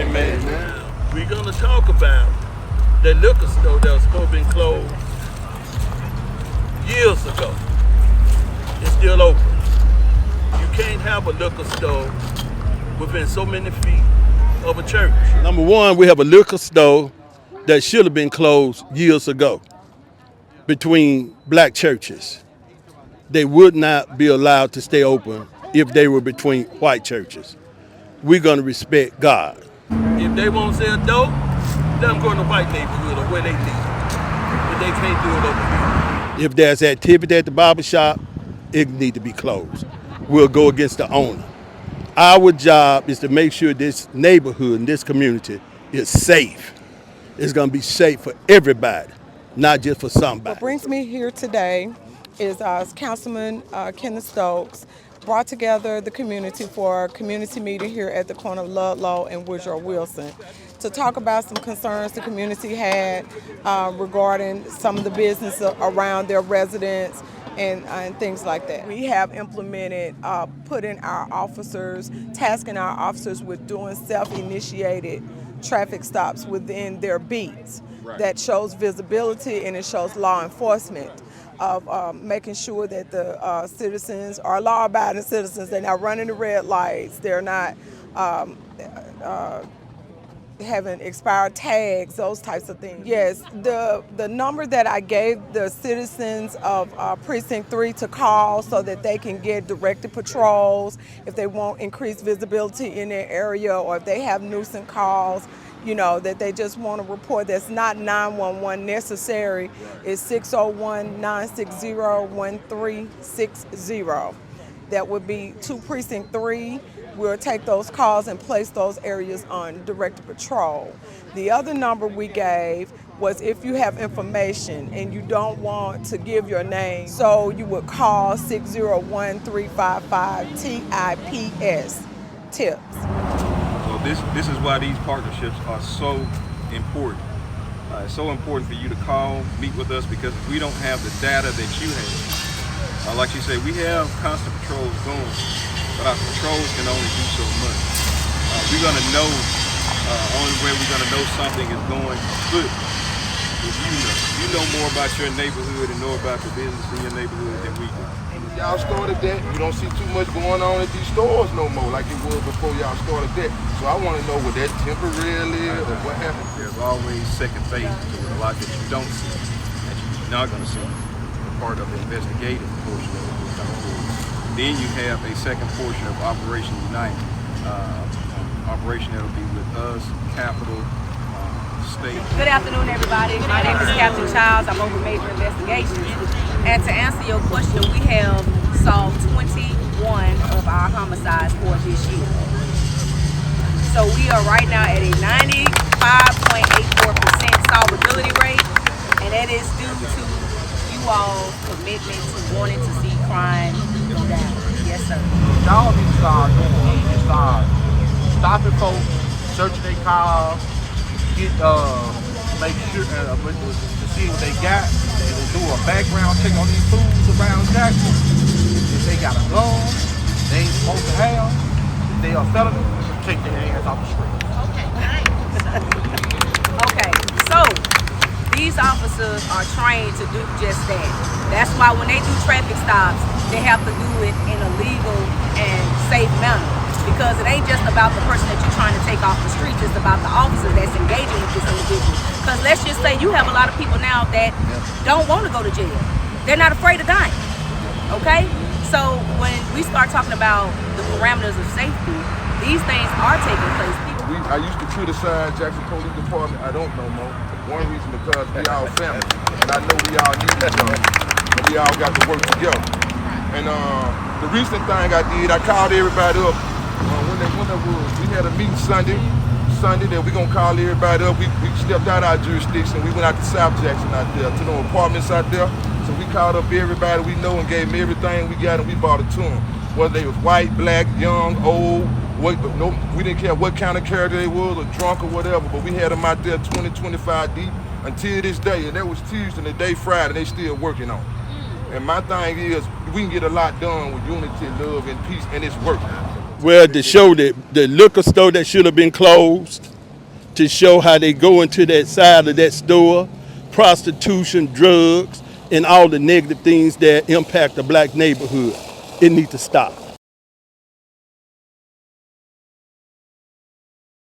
Amen. We're going to talk about the liquor store that was supposed to be closed years ago. It's still open. You can't have a liquor store within so many feet of a church. Number one, we have a liquor store that should have been closed years ago between black churches. They would not be allowed to stay open if they were between white churches. We're going to respect God. If they won't sell dope, let them go in the white neighborhood or where they live. But they can't do it over here. If there's activity at the barber shop, it need to be closed. We'll go against the owner. Our job is to make sure this neighborhood and this community is safe. It's going to be safe for everybody, not just for somebody. What brings me here today is Councilman Kenneth Stokes brought together the community for a community meeting here at the corner of Ludlow and Woodrow Wilson to talk about some concerns the community had regarding some of the business around their residents and things like that. We have implemented putting our officers, tasking our officers with doing self-initiated traffic stops within their beats. Right. That shows visibility and it shows law enforcement of making sure that the citizens are law-abiding citizens. They're not running the red lights. They're not having expired tags, those types of things. Yes, the number that I gave the citizens of Precinct 3 to call so that they can get directed patrols if they want increased visibility in their area or if they have nuisance calls, you know, that they just want to report that's not 911 necessary, is 601-960-1360. That would be to Precinct 3. We'll take those calls and place those areas on directed patrol. The other number we gave was if you have information and you don't want to give your name, so you would call 601-355-TIPS, TIPS. So this is why these partnerships are so important. It's so important for you to call, meet with us, because we don't have the data that you have. Like you say, we have constant patrols going, but our patrols can only do so much. We're going to know, only way we're going to know something is going good if you know more about your neighborhood and know about the business in your neighborhood than we do. Y'all started that, you don't see too much going on at these stores no more like it was before y'all started that. So I want to know what that temporarily is or what happened. There's always second phase to it, a lot that you don't see, that you're not going to see. Part of the investigative portion of it. Then you have a second portion of Operation Unite, operation that will be with us, Capital, State. Good afternoon, everybody. My name is Captain Childs. I'm over major investigations. And to answer your question, we have solved 21 of our homicides for this year. So we are right now at a 95.84% solvability rate, and that is due to all commitment to wanting to see crime go down. Yes, sir. Y'all need to start doing is start stopping folks, searching their cars, get make sure to see what they got. They will do a background check on these fools around Jackson. If they got a gun, they ain't supposed to have. If they are felony, take their hands off the street. Okay, nice. Okay, so these officers are trained to do just that. That's why when they do traffic stops, they have to do it in a legal and safe manner. Because it ain't just about the person that you're trying to take off the streets, it's about the officer that's engaging with this individual. Because let's just say you have a lot of people now that don't want to go to jail. They're not afraid of dying, okay? So when we start talking about the parameters of safety, these things are taking place. I used to criticize Jackson Police Department. I don't know more. One reason because we all family, and I know we all need each other, and we all got to work together. And the recent thing I did, I called everybody up. When that was, we had a meeting Sunday that we gonna call everybody up. We stepped out our jurisdiction. We went out to South Jackson out there, to the apartments out there. So we called up everybody we know and gave them everything we got, and we brought it to them. Whether they was white, black, young, old, we didn't care what kind of character they was, or drunk or whatever, but we had them out there 20, 25 deep until this day, and that was Tuesday and the day Friday, and they still working on it. And my thing is, we can get a lot done with unity, love, and peace, and it's working. Well, to show that the liquor store that should have been closed to show how they go into that side of that store, prostitution, drugs, and all the negative things that impact the black neighborhood. It needs to stop.